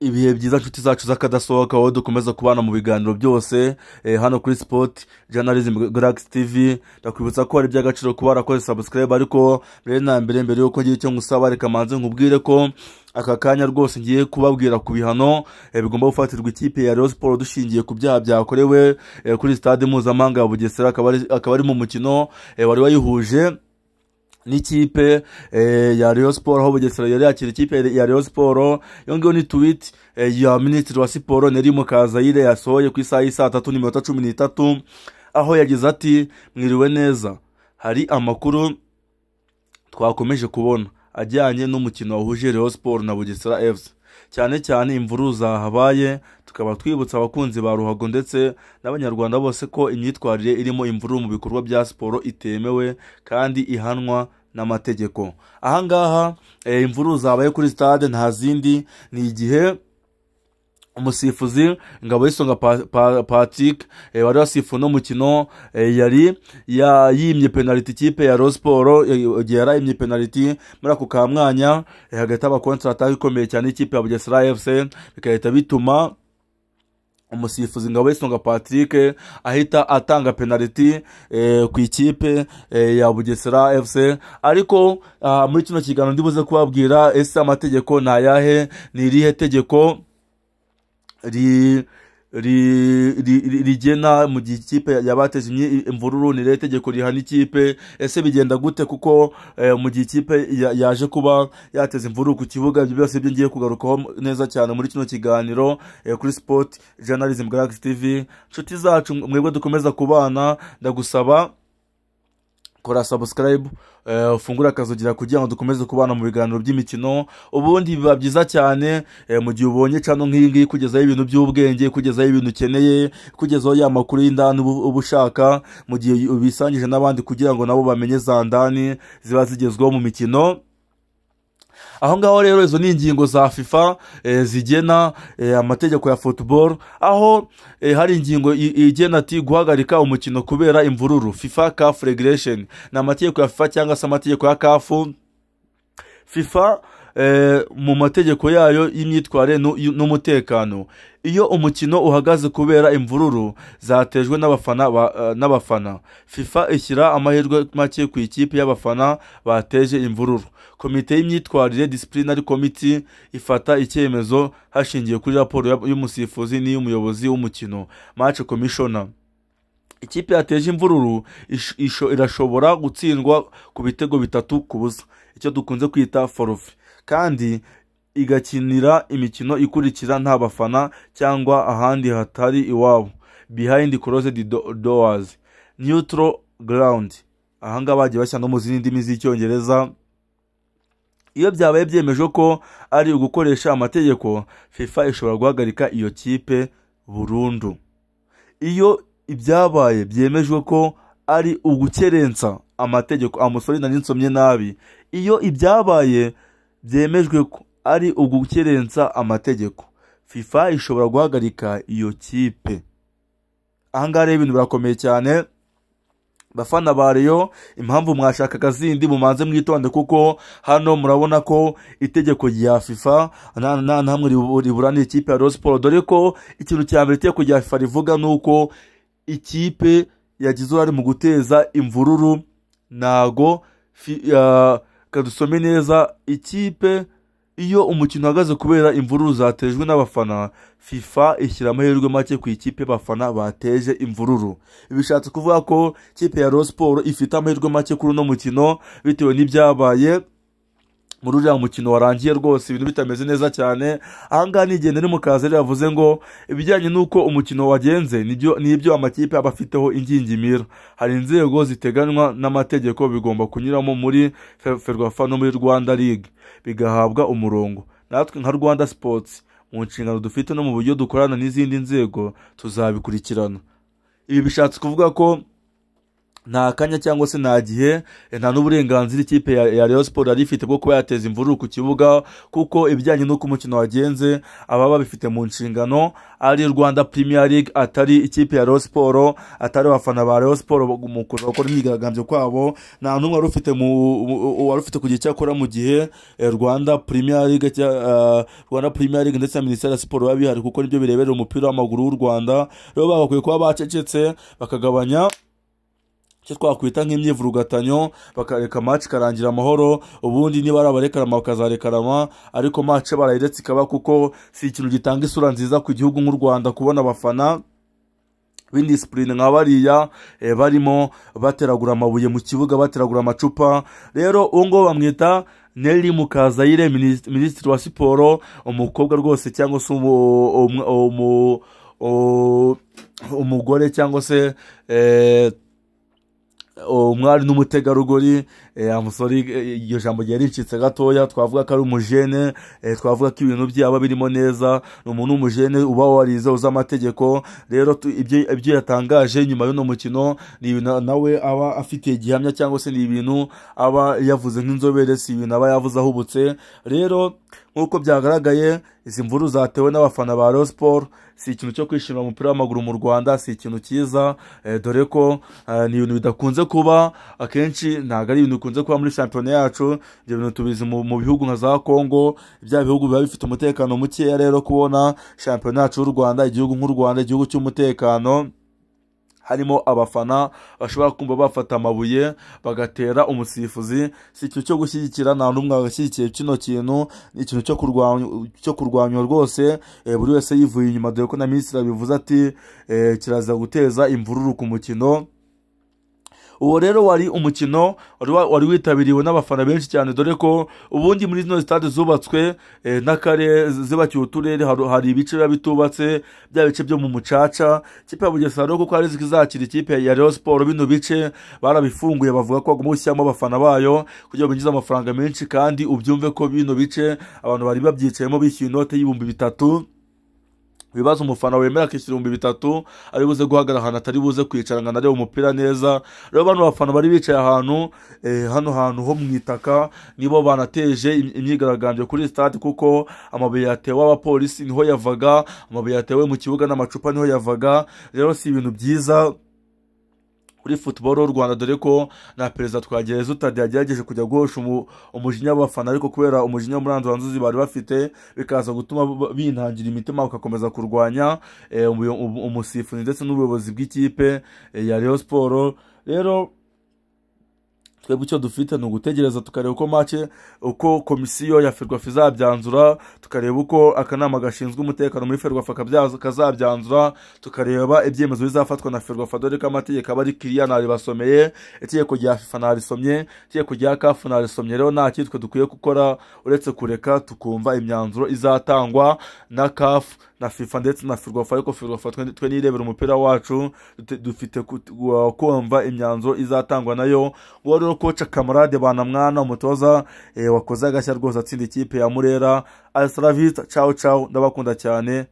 Ibihe byiza nshuti zacu z'akadasohoka aho dukomeza kubana mu biganiro byose hano kuri Sport Journalism Galaxy TV. Ndakwibutsa ko ari by'agaciro kuba warakoze subscribe, ariko mbere yuko ngiye icyo ngusaba reka manze nkubwire ko aka kanya rwose ngiye kubabwira ku bihano bigomba gufatirwa ikipe ya Rayon Sport dushingiye ku byaha byakorewe kuri stade mpuzamahanga ya Bugesera. Akaba ari mu mukino wari wayihuje n'ikipe ya Rayon Sport, aho Bugesera yari yakira ikipe ya Rayon Sport. Yongeho ni tweet ya Minisitiri wa Siporo Neri Mukazayire yasohoye ku isaha y'isa 3:13, aho yagize ati: mwiriwe neza, hari amakuru twakomeje kubona ajyanye n'umukino wahuje Rayon Sport na Bugesera FC, cyane cyane imvururu zahabaye. Tukaba twibutsa abakunzi ba ruhago ndetse n'abanyarwanda bose ko imyitwarire irimo imvururu mu bikorwa bya siporo itemewe kandi ihanwa n'amategeko. Ahangaha imvururu zabaye kuri stade nta zindi, ni igihe umusifuzi Ngabo y'Isonga Patrick wari wasifuye no mukino yari yimye penalty ikipe ya Rayon Sport. Igihe yarayimye penalty muri ako ka mwanya hagati aba contre attaque ikomeye cyane ikipe ya Bugesera FC, bikahita bituma umusifuzi Ngabo y'Isonga Patrick ahita atanga penalty ku ikipe ya Bugesera FC. Ariko muri kino kiganiro ndibuze kubabwira ese amategeko nayahe, ni irihe tegeko rigena mu gihe ikipe yabateje imvururu, ni itegeko rihana ikipe. Ese bigenda gute? kuko mu gihe ikipe yaje kuba yateza imvururu ku kibuga, ibyo byose byo ngiye kugarukaho neza cyane muri kino kiganiro kuri Sport Journalism Galaxy TV. Nshuti zacu mwebwe dukomeza kubana, ndagusaba kora subscribe, ufungura akazugira kugira ngo dukomeze kubana mu biganiro by'imikino. Ubundi biba byiza cyane mu gihe ubonye cano nk'iyi kugezaho ibintu by'ubwenge, kugezaho ibintu ukeneye, kugezaho ya makuru y'indani uba ushaka, mu gihe ubisangije n'abandi kugira ngo nabo bamenye za ndani ziba zigezweho mu mikino. Aho ngaho rero izo ni ingingo za FIFA zigena amategeko ya football, aho hari ingingo igena ati guhagarika umukino kubera imvururu. FIFA CAF regulation, na amategeko ya FIFA cyangwa se amategeko ya CAF. FIFA mu mategeko yayo y'imyitwarire n'umutekano, iyo umukino uhagaze kubera imvururu zatejwe n'abafana, FIFA ishyira amahirwe make ku ikipe y'abafana bateje imvururu. Komite y'imyitwarire disciplinary committee ifata icyemezo hashingiye kuri raporo y'umusifuzi n'iy'umuyobozi w'umukino match commissioner. Ikipe yateje imvururu irashobora gutsindwa ku bitego 3-0, icyo dukunze kwita forfait, kandi igakinira imikino ikurikira nta bafana cyangwa ahandi hatari iwabo, behind closed doors, neutral ground. Ahanga bagiye bashyira no mu zindi ndimi z'icyongereza. Iyo byabaye byemeje ko ari ugukoresha amategeko, FIFA ishobora guhagarika iyo kipe burundu. Iyo ibyabaye byemejwe ko ari ugukerensa amategeko, amusori na ninsomye nabi, iyo ibyabaye byemejwe ko ari ugukerensa amategeko, FIFA ishobora guhagarika iyo kipe. Ahangaha rero ibintu birakomeye cyane. Bafana ba Rayon, impamvu mwashakaga zindi mumanze mwitonde, kuko hano murabona ko itegeko rya FIFA nta hamwe riburana ikipe ya Rayon Sport, dore ko ikintu cya mbere itegeko rya FIFA rivuga nuko ikipe yagize uruhare mu guteza imvururu. Nago kadusome neza, ikipe iyo umukino uhagaze kubera imvururu zatejwe n'abafana, FIFA ishyira amahirwe make ku ikipe y'abafana bateje imvururu. Bishatse kuvuga ko ikipe ya Rayon Sport ifite amahirwe make kuri uno mukino bitewe n'ibyabaye muri uriya mukino warangiye rwose ibintu bitameze neza cyane. Ahangaha n'igihe Neri Mukazayire yavuze ngo ibijyanye n'uko umukino wagenze n'ibyo amakipe aba afiteho ingingimira, hari inzego ziteganywa n'amategeko bigomba kunyuramo muri Ferwafa no muri Rwanda League, bigahabwa umurongo. Natwe nka Rwanda Sports mu nshingano dufite no mu buryo dukorana n'izindi nzego tuzabikurikirana. Ibi bishatse kuvuga ko nta kanya cyangwa se nta gihe nta n'uburenganzira ikipe ya Rayon Sport yari ifite bwo kuba yateza imvururu ku kibuga, kuko ibijyanye n'uko umukino wagenze aba babifite mu nshingano ari Rwanda Premier League, atari ikipe ya Rayon Sport, atari abafana ba Rayon Sport mu kuza gukora imyigaragambyo kwabo. nta n'umwe wari ufite kugira icyo akora mu gihe Rwanda Premier League ndetse na Minisiteri ya Siporo biba bihari, kuko nibyo bireberera umupira w'amaguru w'u Rwanda. Rero bakwiye kuba bacecetse bakagabanya icyo twakwita nk'imyivurugatanyo, bakareka match karangira amahoro, ubundi niba ari abarekarama bakazarekarama, ariko match barayiretse ikaba, kuko si ikintu gitanga isura nziza ku gihugu nk'u Rwanda kubona abafana b'indisipurine nka bariya barimo bateragura amabuye mu kibuga, bateragura amacupa. Rero uwo ngo bamwita Nelly Mukazayire, minisitiri wa siporo, umukobwa rwose cyangwa se umugore cyangwa se umwari n'umutegarugori. Amusori iryo jambo ryari ricitse gatoya, twavuga ko ari umujene, twavuga ko ibintu byaba birimo neza. Ni umuntu w'umujene uba warize uzi amategeko. Rero ibyo yatangaje nyuma y'uno mukino ni ibintu nawe aba afitiye gihamya, cyangwa se ni ibintu aba yavuze nk'inzobere, si ibintu aba yavuze ahubutse. Rero nk'uko byagaragaye, izi mvuru zatewe n'abafana ba Rayon Sport si ikintu cyo kwishimira umupira w'amaguru mu Rwanda, si ikintu cyiza, dore ko ni ibintu bidakunze kuba akenshi, ntabwo ari ibintu bikunze kuba muri shampiyona yacu. Ibyo bintu tubizi mu bihugu nka za Congo, bya bihugu biba bifite umutekano mukeya. Rero kubona shampiyona yacu y'u Rwanda, igihugu nk'u Rwanda, igihugu cy'umutekano, harimo abafana bashobora kumva bafata amabuye bagatera umusifuzi, si ikintu cyo gushyigikira. nta n'umwe washyigikiye kino kintu, ni ikintu cyo kurwanywa rwose, buri wese yivuye inyuma, dore ko na minisitiri bivuze ati kiraza guteza imvururu ku mukino. Uwo rero wari umukino wari witabiriwe n'abafana benshi cyane, dore ko ubundi muri zino stade zubatswe n'akarere, zibakiwe uturere, hari ibice biba bitubatse, bya bice byo mu mucaca. Ikipe ya Bugesera kuko hari izakira ikipe ya Rayon Sport, bino bice barabifunguye, bavuga ko bagomba gushyiramo abafana bayo kugira ngo binjize amafaranga menshi. Kandi ubyumve ko bino bice abantu bari babyicayemo bishyuye inote y'ibihumbi 3. Bibaza umufana wemera akishyura 3,000 ari buze guhagarara ahantu atari buze kwicara ngo anarebe umupira neza. Rero bano bafana bari bicaye ahantu hano hantu ho mu itaka, nibo banateje imyigaragambyo kuri stade, kuko amabuye yatewe abapolisi niho yavaga, amabuye yatewe mu kibuga n'amacupa niho yavaga. Rero si ibintu byiza kuri football y'u Rwanda, dore ko na perezida Twagirayezu Tade yagerageje kujya guhosha umujinya w'abafana, ariko kubera umujinya w'umuranduranzuzi bari bafite, bikaza gutuma bintangira imitima bagakomeza kurwanya umusifuzi ndetse n'ubuyobozi bw'ikipe ya Rayon Sport. Rero twebwe icyo dufite ni ugutegereza tukareba uko komisiyo ya Ferwafa izabyanzura, tukareba uko akanama gashinzwe umutekano muri Ferwafa kazabyanzura, tukareba ibyemezo bizafatwa na Ferwafa, dore ko amategeko aba ari clear. Naribasomeye itegeko rya FIFA, narisomye itegeko rya CAF, narisomye. Rero nta kitwe dukwiye gukora uretse kureka tukumva imyanzuro izatangwa na CAF na FIFA ndetse na Ferwafa. Ariko Ferwafa twe nirebera umupira wacu, dufite kumva imyanzuro izatangwa nayo. Rero koca Kamarade Banamwana, umutoza wakoze agashya rwose atsinda ikipe ya Murera. Al Salavita, ciao ciao, ndabakunda cyane.